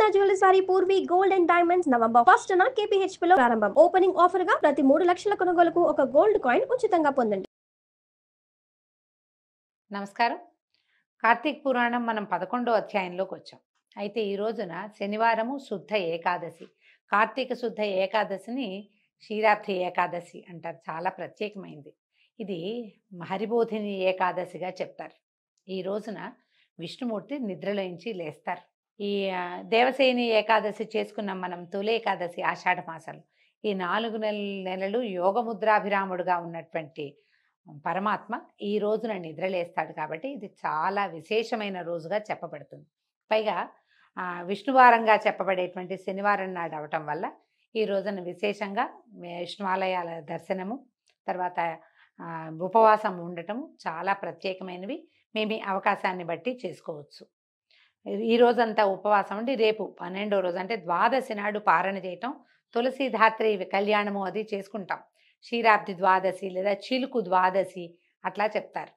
సువర్ణ jewellers వారి Purvi gold and diamonds November 1న KPHP లో ప్రారంభం. ఓపెనింగ్ ఆఫర్ గా ప్రతి 3 లక్షల కొనుగోలుకు ఒక గోల్డ్ కాయిన్ ఉచితంగా పొందండి. నమస్కారం. కార్తీక పురాణం మనం 11వ అధ్యాయంలోకి వచ్చాం. అయితే ఈ రోజున శనివారము శుద్ధ ఏకాదశి. కార్తీక శుద్ధ ఏకాదశిని క్షీరాబ్ధి ఏకాదశి అంటారు. చాలా ప్రత్యేకమైంది. ఇది హరిబోధిని ఏకాదశిగా చెప్తారు. ఈ రోజున విష్ణుమూర్తి నిద్రలోంచి లేస్తారు. ఈ దేవసేని ఏకాదశి చేసుకున్నాం మనం. తొలి ఏకాదశి ఆషాఢ మాసంలో. ఈ 4 నెలలు యోగముద్రాభిరాముడుగా ఉన్నటువంటి పరమాత్మ ఈ రోజున నిద్రలేస్తాడు. కాబట్టి ఇది చాలా విశేషమైన రోజుగా చెప్పబడుతుంది. పైగా విష్ణువారంగా చెప్పబడేటువంటి శనివారం నాడు అవటం వల్ల ఈ రోజున విశేషంగా విష్ణువాలయాల దర్శనము, తర్వాత ఉపవాసం ఉండటము చాలా ప్రత్యేకమైనవి. మేము అవకాశాన్ని బట్టి చేసుకోవచ్చు. ఈ రోజంతా ఉపవాసం ఉండి రేపు 12వ రోజు అంటే ద్వాదశి నాడు పారణ చేయటం, తులసీధాత్రి కళ్యాణము అది చేసుకుంటాం. క్షీరాబ్ది ద్వాదశి లేదా చిలుకు ద్వాదశి అట్లా చెప్తారు.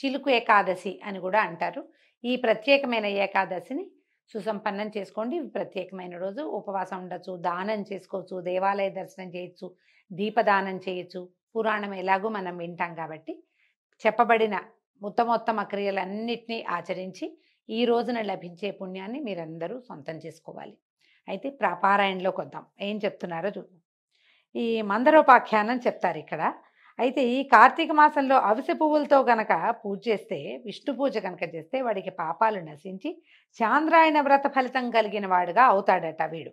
చిలుకు ఏకాదశి అని కూడా అంటారు. ఈ ప్రత్యేకమైన ఏకాదశిని సుసంపన్నం చేసుకోండి. ప్రత్యేకమైన రోజు ఉపవాసం ఉండొచ్చు, దానం చేసుకోవచ్చు, దేవాలయ దర్శనం చేయొచ్చు, దీపదానం చేయొచ్చు. పురాణం ఎలాగో మనం వింటాం కాబట్టి చెప్పబడిన ఉత్తమోత్తమ క్రియలన్నిటినీ ఆచరించి ఈ రోజున లభించే పుణ్యాన్ని మీరందరూ సొంతం చేసుకోవాలి. అయితే పారాయణలోకి వద్దాం. ఏం చెప్తున్నారో చూద్దాం. ఈ మందరోపాఖ్యానం చెప్తారు ఇక్కడ. అయితే ఈ కార్తీక మాసంలో అవిసె పువ్వులతో గనక పూజ చేస్తే, విష్ణు పూజ కనుక చేస్తే వాడికి పాపాలు నశించి చాంద్రాయణ వ్రత ఫలితం కలిగిన వాడుగా అవుతాడట వీడు.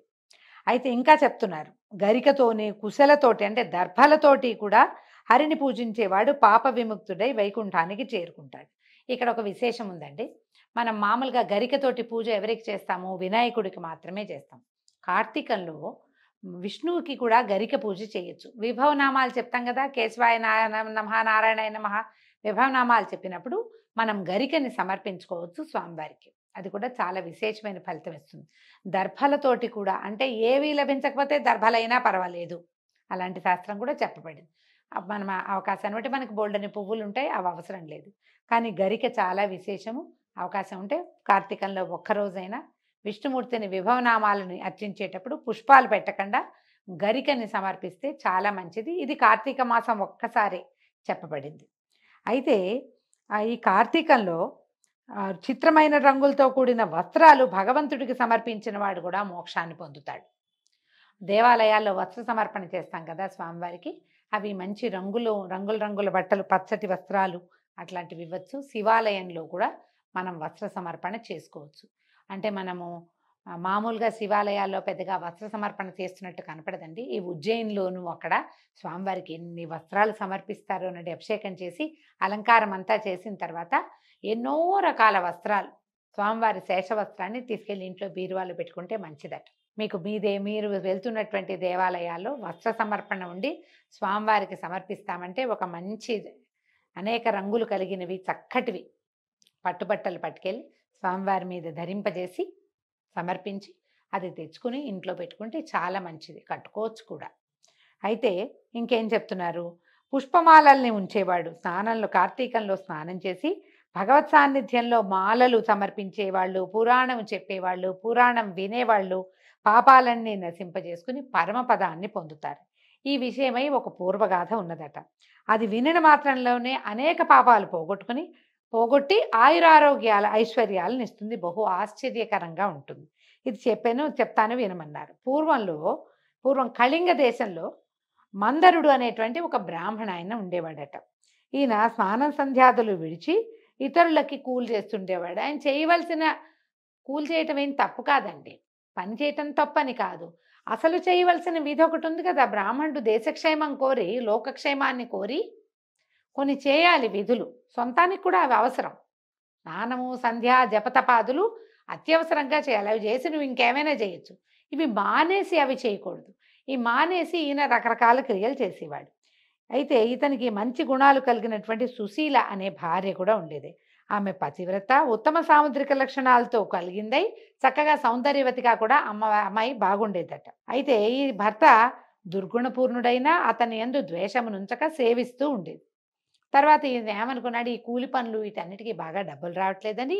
అయితే ఇంకా చెప్తున్నారు, గరికతోని కుశలతోటి అంటే దర్భలతోటి కూడా హరిని పూజించేవాడు పాప విముక్తుడై వైకుంఠానికి చేరుకుంటాడు. ఇక్కడ ఒక విశేషం ఉందండి. మనం మామూలుగా గరికతోటి పూజ ఎవరికి చేస్తాము? వినాయకుడికి మాత్రమే చేస్తాం. కార్తీకంలో విష్ణువుకి కూడా గరిక పూజ చేయొచ్చు. విభవనామాలు చెప్తాం కదా, కేశవాయ నమః, నారాయణాయ నమః, విభవనామాలు చెప్పినప్పుడు మనం గరికని సమర్పించుకోవచ్చు స్వామివారికి. అది కూడా చాలా విశేషమైన ఫలితం ఇస్తుంది. దర్భలతోటి కూడా, అంటే ఏవి లభించకపోతే దర్భలైనా పర్వాలేదు, అలాంటి శాస్త్రం కూడా చెప్పబడింది. మనం అవకాశాన్ని బట్టి మనకు బోల్డని పువ్వులు ఉంటాయి, అవి అవసరం లేదు. కానీ గరిక చాలా విశేషము. అవకాశం ఉంటే కార్తీకంలో ఒక్కరోజైనా విష్ణుమూర్తిని విభవనామాలని అర్చించేటప్పుడు పుష్పాలు పెట్టకుండా గరికని సమర్పిస్తే చాలా మంచిది. ఇది కార్తీక మాసం ఒక్కసారి చెప్పబడింది. అయితే ఈ కార్తీకంలో చిత్రమైన రంగులతో కూడిన వస్త్రాలు భగవంతుడికి సమర్పించిన వాడు కూడా మోక్షాన్ని పొందుతాడు. దేవాలయాల్లో వస్త్ర సమర్పణ చేస్తాం కదా స్వామివారికి, అవి మంచి రంగుల బట్టలు, పచ్చటి వస్త్రాలు అట్లాంటివి ఇవ్వచ్చు. శివాలయంలో కూడా మనం వస్త్ర సమర్పణ చేసుకోవచ్చు. అంటే మనము మామూలుగా శివాలయాల్లో పెద్దగా వస్త్ర సమర్పణ చేస్తున్నట్టు కనపడదండి. ఈ ఉజ్జయిన్లోనూ అక్కడ స్వామివారికి ఎన్ని వస్త్రాలు సమర్పిస్తారు అన్నది అభిషేకం చేసి అలంకారం అంతా చేసిన తర్వాత ఎన్నో రకాల వస్త్రాలు, స్వామివారి శేష వస్త్రాన్ని తీసుకెళ్ళి ఇంట్లో బీరువాలో పెట్టుకుంటే మంచిదట. మీరు వెళ్తున్నటువంటి దేవాలయాల్లో వస్త్ర సమర్పణ ఉండి స్వామివారికి సమర్పిస్తామంటే ఒక మంచి అనేక రంగులు కలిగినవి చక్కటివి పట్టుబట్టలు పట్టుకెళ్ళి స్వామివారి మీద ధరింపజేసి సమర్పించి అది తెచ్చుకుని ఇంట్లో పెట్టుకుంటే చాలా మంచిది, కట్టుకోవచ్చు కూడా. అయితే ఇంకేం చెప్తున్నారు, పుష్పమాలల్ని ఉంచేవాడు కార్తీకంలో స్నానం చేసి భగవత్ సాన్నిధ్యంలో మాలలు సమర్పించేవాళ్ళు, పురాణం చెప్పేవాళ్ళు, పురాణం వినేవాళ్ళు పాపాలన్నీ నశింపజేసుకుని పరమపదాన్ని పొందుతారు. ఈ విషయమై ఒక పూర్వగాథ ఉన్నదట. అది వినిన మాత్రంలోనే అనేక పాపాలు పోగొట్టి ఆయురారోగ్యాల ఐశ్వర్యాలను ఇస్తుంది. బహు ఆశ్చర్యకరంగా ఉంటుంది. ఇది చెప్తాను వినమన్నారు. పూర్వం కళింగ దేశంలో మందరుడు అనేటువంటి ఒక బ్రాహ్మణ ఆయన ఉండేవాడట. ఈయన స్నానం సంధ్యాదులు విడిచి ఇతరులకి కూలి చేస్తుండేవాడు. ఆయన చేయవలసిన కూలి చేయటం ఏం తప్పు కాదండి, పని చేయటం తప్పని కాదు. అసలు చేయవలసిన విధి ఒకటి ఉంది కదా. బ్రాహ్మణుడు దేశక్షేమం కోరి, లోకక్షేమాన్ని కోరి కొన్ని చేయాలి విధులు. సొంతానికి కూడా అవి అవసరం. స్నానము, సంధ్య, జపతపాదులు అత్యవసరంగా చేయాలి. అవి చేసి నువ్వు ఇంకేమైనా చేయొచ్చు. ఇవి మానేసి అవి చేయకూడదు. ఈ మానేసి ఈయన రకరకాల క్రియలు చేసేవాడు. అయితే ఇతనికి మంచి గుణాలు కలిగినటువంటి సుశీల అనే భార్య కూడా ఉండేది. ఆమె పతివ్రత, ఉత్తమ సాముద్రిక లక్షణాలతో కలిగిందై చక్కగా సౌందర్యవతిగా కూడా అమ్మాయి బాగుండేదట. అయితే ఈ భర్త దుర్గుణపూర్ణుడైనా అతని యందు ద్వేషమునుంచక సేవిస్తూ ఉండేది. తర్వాత ఈయన ఏమనుకున్నాడు, ఈ కూలి పనులు వీటన్నిటికీ బాగా డబ్బులు రావట్లేదని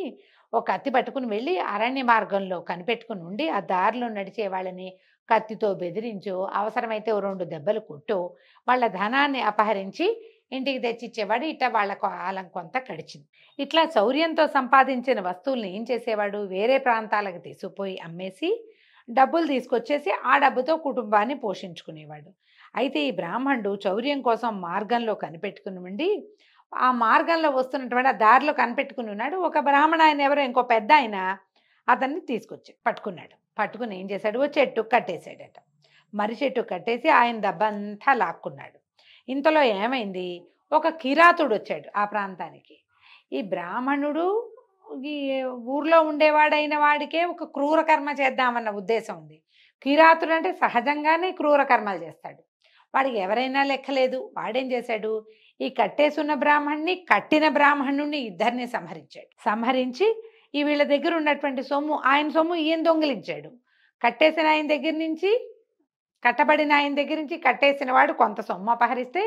ఒక కత్తి పట్టుకుని వెళ్ళి అరణ్య మార్గంలో కనిపెట్టుకుని ఉండి ఆ దారిలో నడిచే వాళ్ళని కత్తితో బెదిరించో, అవసరమైతే ఓ 2 దెబ్బలు కొట్టో, వాళ్ళ ధనాన్ని అపహరించి ఇంటికి తెచ్చిచ్చేవాడు. ఇట్లా వాళ్ళ కాలం కొంత గడిచింది. ఇట్లా శౌర్యంతో సంపాదించిన వస్తువుల్ని ఏం చేసేవాడు, వేరే ప్రాంతాలకు తీసుకుపోయి అమ్మేసి డబ్బులు తీసుకొచ్చేసి ఆ డబ్బుతో కుటుంబాన్ని పోషించుకునేవాడు. అయితే ఈ బ్రాహ్మణుడు చౌర్యం కోసం మార్గంలో కనిపెట్టుకుని ఉండి ఆ మార్గంలో వస్తున్నటువంటి ఆ దారిలో కనిపెట్టుకుని ఉన్నాడు. ఒక బ్రాహ్మణ ఆయన ఎవరో ఇంకో పెద్ద ఆయన అతన్ని తీసుకొచ్చి పట్టుకున్నాడు. పట్టుకుని ఏం చేశాడు, ఓ చెట్టు కట్టేశాడట. మర్రి చెట్టు కట్టేసి ఆయన డబ్బంతా లాక్కున్నాడు. ఇంతలో ఏమైంది, ఒక కిరాతుడు వచ్చాడు ఆ ప్రాంతానికి. ఈ బ్రాహ్మణుడు ఈ ఊర్లో ఉండేవాడైన వాడికే ఒక క్రూర కర్మ చేద్దామన్న ఉద్దేశం ఉంది. కిరాతుడు అంటే సహజంగానే క్రూర కర్మలు చేస్తాడు. వాడికి ఎవరైనా లెక్కలేదు. వాడేం చేశాడు, ఈ కట్టేసున్న బ్రాహ్మణ్ణి కట్టిన బ్రాహ్మణుణ్ణి ఇద్దరిని సంహరించాడు. సంహరించి ఈ వీళ్ళ దగ్గర ఉన్నటువంటి సొమ్ము, ఆయన సొమ్ము ఈయన దొంగిలించాడు. కట్టేసిన ఆయన దగ్గర నుంచి, కట్టబడిన ఆయన దగ్గర నుంచి కట్టేసిన వాడు కొంత సొమ్ము అపహరిస్తే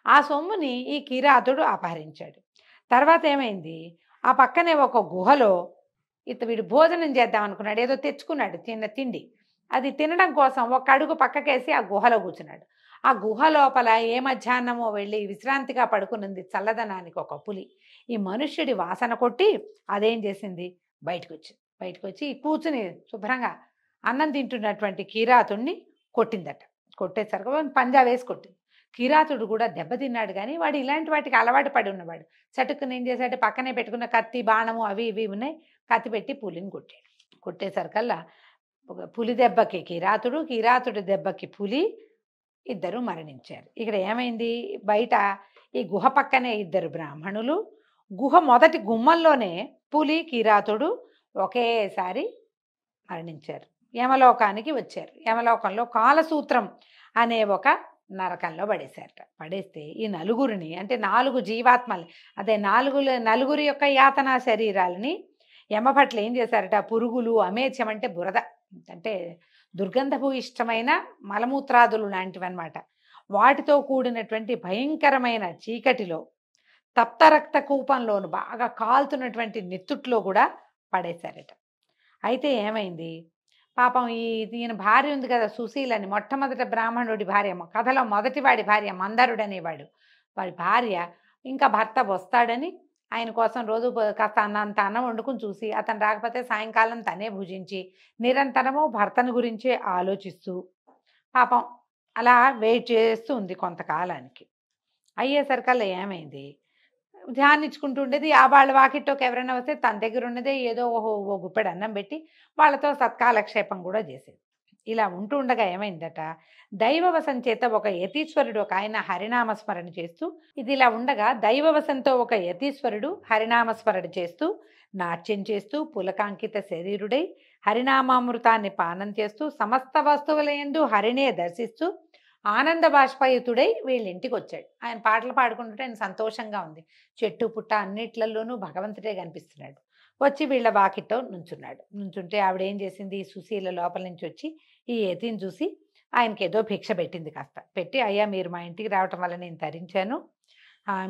ఆ సొమ్ముని ఈ కిరాతుడు అపహరించాడు. తర్వాత ఏమైంది, ఆ పక్కనే ఒక గుహలో వీడు భోజనం చేద్దాం అనుకున్నాడు. ఏదో తెచ్చుకున్నాడు చిన్న తిండి. అది తినడం కోసం ఒక అడుగు పక్కకేసి ఆ గుహలో కూర్చున్నాడు. ఆ గుహ లోపల ఏ మధ్యాహ్నమో వెళ్ళి విశ్రాంతిగా పడుకున్నది చల్లదనానికి ఒక పులి. ఈ మనుష్యుడి వాసన కొట్టి అదేం చేసింది, బయటకు వచ్చి కూర్చుని శుభ్రంగా అన్నం తింటున్నటువంటి కిరాతుడిని కొట్టిందట. కొట్టేసరికి పంజా వేసి కొట్టింది. కిరాతుడు కూడా దెబ్బతిన్నాడు. కానీ వాడు ఇలాంటి వాటికి అలవాటు పడి ఉన్నవాడు. చటుక్కుని ఏం చేశాడు, పక్కనే పెట్టుకున్న కత్తి బాణము అవి ఇవి ఉన్నాయి, కత్తి పెట్టి పులిని కొట్టాడు. కొట్టేసరికల్లా ఒక పులి దెబ్బకి కిరాతుడు, కిరాతుడి దెబ్బకి పులి, ఇద్దరు మరణించారు. ఇక్కడ ఏమైంది, బయట ఈ గుహ పక్కనే ఇద్దరు బ్రాహ్మణులు, గుహ మొదటి గుమ్మంలోనే పులి కిరాతుడు ఒకేసారి మరణించారు. యమలోకానికి వచ్చారు. యమలోకంలో కాలసూత్రం అనే ఒక నరకంలో పడేశారట. పడేస్తే ఈ నలుగురిని, అంటే 4 జీవాత్మలు, అదే నలుగురి యొక్క యాతనా శరీరాలని యమభట్లు ఏం చేశారట, పురుగులు, అమేధ్యం అంటే బురద, అంటే దుర్గంధపు ఇష్టమైన మలమూత్రాదులు లాంటివి అన్నమాట, వాటితో కూడినటువంటి భయంకరమైన చీకటిలో, తప్త రక్త కూపంలోను బాగా కాలుతున్నటువంటి నెత్తుట్లో కూడా పడేశారట. అయితే ఏమైంది, పాపం ఈయన భార్య ఉంది కదా సుశీలని, మొట్టమొదటి బ్రాహ్మణుడి భార్య, కథలో మొదటివాడి భార్య మందరుడు అనేవాడు, వాడి భార్య ఇంకా భర్త వస్తాడని ఆయన కోసం రోజు కాస్త అంత అన్నం వండుకుని చూసి అతను రాకపోతే సాయంకాలం తనే భుజించి నిరంతరము భర్తను గురించే ఆలోచిస్తూ పాపం అలా వెయిట్ చేస్తూ ఉంది కొంతకాలానికి. అయ్యేసరికల్లా ఏమైంది, ధ్యానించుకుంటూ ఉండేది. ఆ వాళ్ళ వాకిట్లోకి ఎవరైనా వస్తే తన దగ్గర ఉన్నదే ఏదో ఓ గుప్పెడు అన్నం పెట్టి వాళ్ళతో సత్కాలక్షేపం కూడా చేసేది. ఇలా ఉంటూ ఉండగా ఏమైందట, దైవవశం చేత ఒక యతీశ్వరుడు ఒక ఆయన హరినామస్మరణ చేస్తూ, ఇది ఇలా ఉండగా దైవవశంతో ఒక యతీశ్వరుడు హరినామస్మరణ చేస్తూ నాట్యం చేస్తూ పులకాంకిత శరీరుడై హరినామామృతాన్ని పానం చేస్తూ సమస్త వస్తువులయందు హరినే దర్శిస్తూ ఆనంద బాష్పయుతుడై వీళ్ళింటికి వచ్చాడు. ఆయన పాటలు పాడుకుంటుంటే ఆయన సంతోషంగా ఉంది. చెట్టు పుట్ట అన్నిట్లలోనూ భగవంతుడే కనిపిస్తున్నాడు. వచ్చి వీళ్ళ వాకిట్లో నుంచుంటే ఆవిడ ఏం చేసింది, సుశీల లోపల నుంచి వచ్చి ఈ యతిని చూసి ఆయనకి ఏదో భిక్ష పెట్టింది. కాస్త పెట్టి, అయ్యా మీరు మా ఇంటికి రావటం వల్ల నేను తరించాను,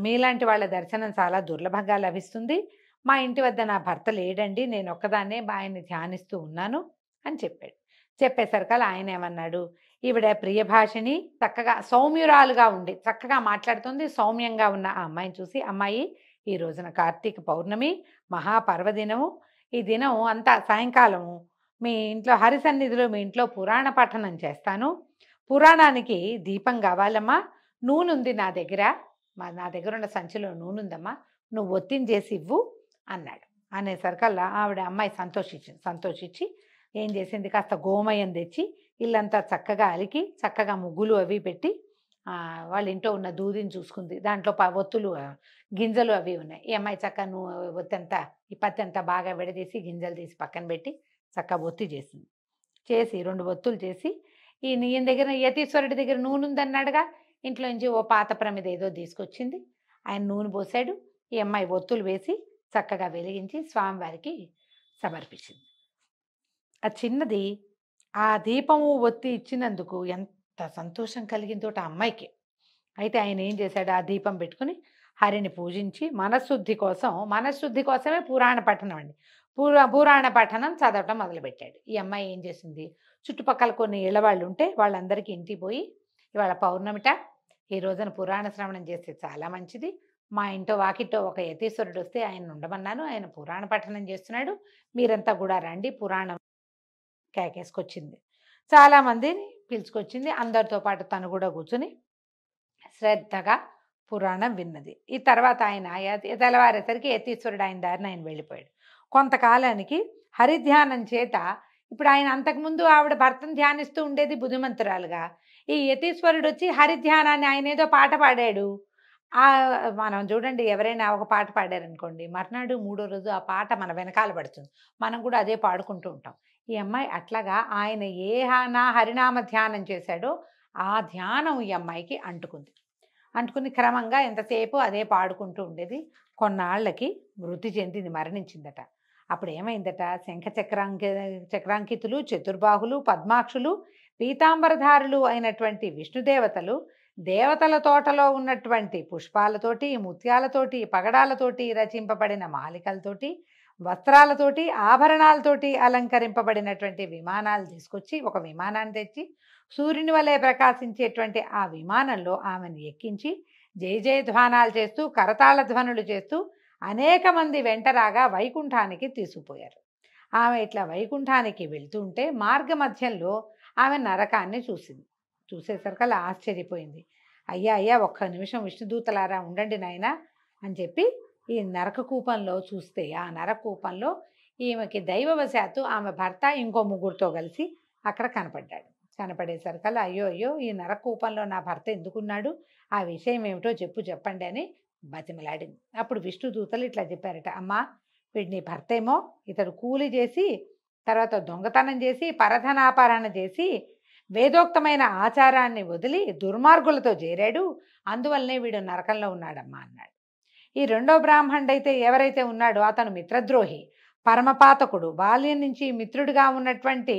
మీలాంటి వాళ్ళ దర్శనం చాలా దుర్లభంగా లభిస్తుంది, మా ఇంటి వద్ద నా భర్త లేడండి, నేను ఒక్కదాన్నే ఆయన్ని ధ్యానిస్తూ ఉన్నాను అని చెప్పాడు. చెప్పేసరికల్లా ఆయన ఏమన్నాడు, ఈవిడ ప్రియభాషిణి, చక్కగా సౌమ్యురాలుగా ఉండి చక్కగా మాట్లాడుతుంది, సౌమ్యంగా ఉన్న ఆ అమ్మాయిని చూసి, అమ్మాయి ఈ రోజున కార్తీక పౌర్ణమి మహాపర్వదినము, ఈ దినం అంతా సాయంకాలము మీ ఇంట్లో హరిసన్నిధిలో మీ ఇంట్లో పురాణ పఠనం చేస్తాను, పురాణానికి దీపం కావాలమ్మా, నూనె నా దగ్గర ఉన్న సంచిలో నూనెందమ్మా, నువ్వు ఒత్తిని చేసి ఇవ్వు అన్నాడు. అనేసరికల్లా ఆవిడ అమ్మాయి సంతోషించి ఏం చేసింది, కాస్త గోమయం తెచ్చి ఇల్లంతా చక్కగా అలికి చక్కగా ముగ్గులు అవి పెట్టి వాళ్ళ ఇంట్లో ఉన్న దూదిని చూసుకుంది. దాంట్లో ఒత్తులు గింజలు అవి ఉన్నాయి. ఈ అమ్మాయి చక్కగా ఒత్తంతా ఈ పత్తి అంతా బాగా విడదీసి గింజలు తీసి పక్కన పెట్టి చక్కగా ఒత్తి చేసింది. చేసి 2 ఒత్తులు చేసి ఈయన దగ్గర యతీశ్వరుడి దగ్గర నూనె ఉందన్నాడుగా, ఇంట్లో నుంచి ఓ పాత ప్రమిద ఏదో తీసుకొచ్చింది. ఆయన నూనె పోసాడు. ఈ అమ్మాయి ఒత్తులు వేసి చక్కగా వెలిగించి స్వామివారికి సమర్పించింది. ఆ చిన్నది ఆ దీపము ఒత్తి ఇచ్చినందుకు ఎంత సంతోషం కలిగిందో ఆ అమ్మాయికి. అయితే ఆయన ఏం చేశాడు, ఆ దీపం పెట్టుకుని హరిని పూజించి మనశ్శుద్ధి కోసమే పురాణ పఠనం అండి. పురాణ పఠనం చదవటం మొదలుపెట్టాడు. ఈ అమ్మాయి ఏం చేసింది, చుట్టుపక్కల కొన్ని ఇళ్ళవాళ్ళు ఉంటే వాళ్ళందరికీ ఇంటికి పోయి, ఇవాళ పౌర్ణమిట, ఈ రోజున పురాణ శ్రవణం చేస్తే చాలా మంచిది, మా ఇంటో వాకిట్టో ఒక యతీశ్వరుడు వస్తే ఆయన ఉండమన్నాను, ఆయన పురాణ పఠనం చేస్తున్నాడు, మీరంతా కూడా రండి పురాణం కేకేసుకొచ్చింది. చాలామందిని పిలుచుకొచ్చింది. అందరితో పాటు తను కూడా కూర్చుని శ్రద్ధగా పురాణం విన్నది. ఈ తర్వాత ఆయన తెల్లవారేసరికి యతీశ్వరుడు ఆయన దారిని ఆయన వెళ్ళిపోయాడు. కొంతకాలానికి హరిధ్యానం చేత, ఇప్పుడు ఆయన అంతకుముందు ఆవిడ భర్తను ధ్యానిస్తూ ఉండేది బుద్ధిమంతురాలుగా, ఈ యతీశ్వరుడు వచ్చి హరిధ్యానాన్ని ఆయన ఏదో పాట పాడాడు. మనం చూడండి, ఎవరైనా ఒక పాట పాడారనుకోండి, మర్నాడు మూడో రోజు ఆ పాట మన వెనకాల పడుతుంది, మనం కూడా అదే పాడుకుంటూ ఉంటాం. ఈ అమ్మాయి అట్లాగా ఆయన హరినామ ధ్యానం చేశాడో ఆ ధ్యానం ఈ అమ్మాయికి అంటుకుని క్రమంగా ఎంతసేపు అదే పాడుకుంటూ ఉండేది. కొన్నాళ్ళకి మృతి చెందింది, మరణించిందట. అప్పుడు ఏమైందట, చక్రాంకితులు, చతుర్బాహులు, పద్మాక్షులు, పీతాంబరధారులు అయినటువంటి విష్ణుదేవతలు దేవతల తోటలో ఉన్నటువంటి పుష్పాలతోటి, ముత్యాలతోటి, పగడాలతోటి రచింపబడిన మాలికలతోటి, వస్త్రాలతోటి, ఆభరణాలతోటి అలంకరింపబడినటువంటి విమానాలు తీసుకొచ్చి, ఒక విమానాన్ని తెచ్చి సూర్యుని వలె ప్రకాశించేటువంటి ఆ విమానంలో ఆమెను ఎక్కించి జయ జయధ్వానాలు చేస్తూ, కరతాళ ధ్వనులు చేస్తూ అనేక మంది వెంటరాగా వైకుంఠానికి తీసుకుపోయారు. ఆమె ఇట్లా వైకుంఠానికి వెళ్తుంటే మార్గ మధ్యంలో ఆమె నరకాన్ని చూసేసరికల్లా ఆశ్చర్యపోయింది. అయ్యా ఒక్క నిమిషం విష్ణుదూతలారా ఉండండి నాయనా అని చెప్పి ఈ నరకకూపంలో చూస్తే, ఆ నరకూపంలో ఈమెకి దైవవశాత్తు ఆమె భర్త ఇంకో ముగ్గురితో కలిసి అక్కడ కనపడేసరికల్లా అయ్యో ఈ నరకూపంలో నా భర్త ఎందుకున్నాడు, ఆ విషయం ఏమిటో చెప్పండి అని బతిమలాడింది. అప్పుడు విష్ణుదూతలు ఇట్లా చెప్పారట, అమ్మా వీడు నీ భర్త ఏమో, ఇతడు కూలి చేసి తర్వాత దొంగతనం చేసి పరధనాపరణ చేసి వేదోక్తమైన ఆచారాన్ని వదిలి దుర్మార్గులతో చేరాడు, అందువల్లనే వీడు నరకంలో ఉన్నాడమ్మా అన్నాడు. ఈ రెండో బ్రాహ్మణుడైతే ఎవరైతే ఉన్నాడో అతను మిత్రద్రోహి, పరమపాతకుడు, బాల్యం నుంచి మిత్రుడిగా ఉన్నటువంటి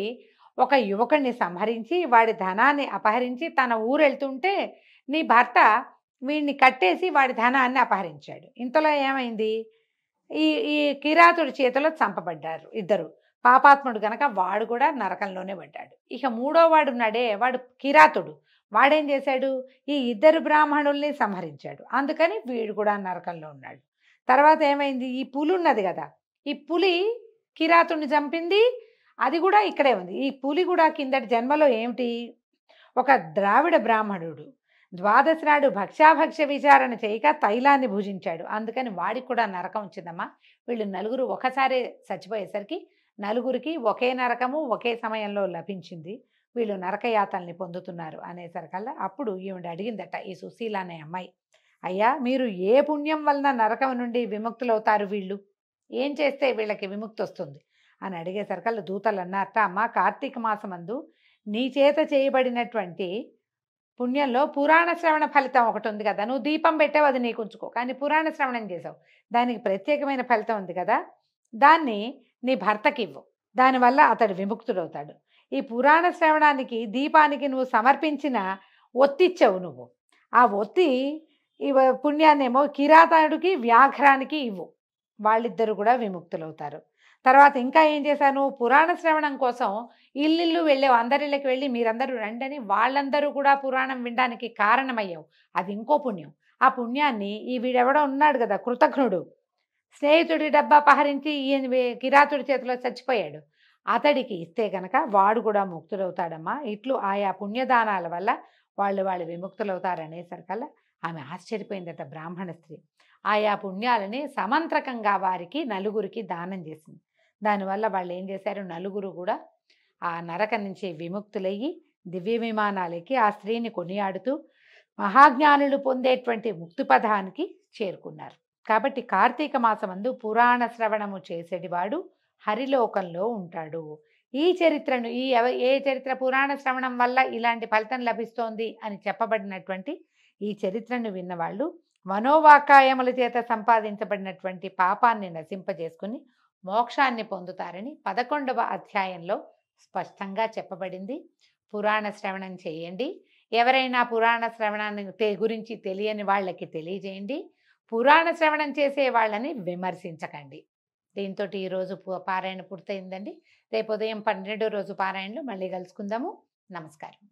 ఒక యువకుడిని సంహరించి వాడి ధనాన్ని అపహరించి తన ఊరు వెళ్తుంటే నీ భర్త వీడిని కట్టేసి వాడి ధనాన్ని అపహరించాడు. ఇంతలో ఏమైంది, ఈ కిరాతుడి చేతిలో చంపబడ్డారు ఇద్దరు. పాపాత్ముడు గనక వాడు కూడా నరకంలోనే పడ్డాడు. ఇక మూడో వాడు ఉన్నాడే, వాడు కిరాతుడు, వాడేం చేశాడు, ఈ ఇద్దరు బ్రాహ్మణుల్ని సంహరించాడు, అందుకని వీడు కూడా నరకంలో ఉన్నాడు. తర్వాత ఏమైంది, ఈ పులి ఉన్నది కదా, ఈ పులి కిరాతుడిని చంపింది, అది కూడా ఇక్కడే ఉంది. ఈ పులి కూడా కిందటి జన్మలో ఏమిటి, ఒక ద్రావిడ బ్రాహ్మణుడు ద్వాదశి నాడు భక్ష్యాభక్ష్య విచారణ చేయక తైలాన్ని భుజించాడు, అందుకని వాడికి కూడా నరకం వచ్చిందమ్మా. వీళ్ళు నలుగురు ఒకసారి చచ్చిపోయేసరికి నలుగురికి ఒకే నరకము ఒకే సమయంలో లభించింది, వీళ్ళు నరకయాతల్ని పొందుతున్నారు అనేసరికల్లా అప్పుడు ఈవిడ అడిగిందట ఈ సుశీల అనే అమ్మాయి, అయ్యా మీరు ఏ పుణ్యం వలన నరకం నుండి విముక్తులవుతారు, వీళ్ళు ఏం చేస్తే వీళ్ళకి విముక్తి వస్తుంది అని అడిగేసరికల్లా దూతలు అన్నారట, అమ్మ కార్తీక మాసమందు నీ చేత చేయబడినటువంటి పుణ్యంలో పురాణ శ్రవణ ఫలితం ఒకటి ఉంది కదా, నువ్వు దీపం పెట్టావు అది నీకు ఉంచుకో, కానీ పురాణ శ్రవణం చేసావు దానికి ప్రత్యేకమైన ఫలితం ఉంది కదా, దాన్ని నీ భర్తకి ఇవ్వు, దానివల్ల అతడు విముక్తుడవుతాడు. ఈ పురాణ శ్రవణానికి దీపానికి నువ్వు సమర్పించిన ఒత్తిచ్చావు, నువ్వు ఆ ఒత్తి పుణ్యాన్నేమో కిరాతుడికి వ్యాఘ్రానికి ఇవ్వు, వాళ్ళిద్దరు కూడా విముక్తులవుతారు. తర్వాత ఇంకా ఏం చేశాను, పురాణ శ్రవణం కోసం ఇల్లు వెళ్ళావు, అందరిళ్ళకి వెళ్ళి మీరందరూ రండని వాళ్ళందరూ కూడా పురాణం వినడానికి కారణమయ్యావు, అది ఇంకో పుణ్యం. ఆ పుణ్యాన్ని ఈ వీడెవడో ఉన్నాడు కదా కృతఘ్నుడు, స్నేహితుడి డబ్బా అపహరించి ఈయన కిరాతుడి చేతిలో చచ్చిపోయాడు, అతడికి ఇస్తే గనక వాడు కూడా ముక్తులవుతాడమ్మా. ఇట్లు ఆయా పుణ్యదానాల వల్ల వాళ్ళు విముక్తులవుతారనేసరికల్లా ఆమె ఆశ్చర్యపోయిందట బ్రాహ్మణ స్త్రీ. ఆయా పుణ్యాలని సమంత్రకంగా వారికి నలుగురికి దానం చేసింది. దానివల్ల వాళ్ళు ఏం చేశారు, నలుగురు కూడా ఆ నరక నుంచి విముక్తులయ్యి దివ్య విమానాలకి ఆ స్త్రీని కొనియాడుతూ మహాజ్ఞానులు పొందేటువంటి ముక్తి పదానికి చేరుకున్నారు. కాబట్టి కార్తీక మాసమందు పురాణ శ్రవణము చేసేటివాడు హరిలోకంలో ఉంటాడు. ఈ చరిత్రను ఏ చరిత్ర పురాణ శ్రవణం వల్ల ఇలాంటి ఫలితం లభిస్తోంది అని చెప్పబడినటువంటి ఈ చరిత్రను విన్నవాళ్ళు మనోవాకాయముల చేత సంపాదించబడినటువంటి పాపాన్ని నశింపజేసుకుని మోక్షాన్ని పొందుతారని 11వ అధ్యాయంలో స్పష్టంగా చెప్పబడింది. పురాణ శ్రవణం చేయండి. ఎవరైనా పురాణ శ్రవణాన్ని గురించి తెలియని వాళ్ళకి తెలియజేయండి. పురాణ శ్రవణం చేసే వాళ్ళని విమర్శించకండి. దీంతో ఈరోజు పారాయణ పూర్తయిందండి. రేపు ఉదయం 12 రోజు పారాయణలో మళ్ళీ కలుసుకుందాము. నమస్కారం.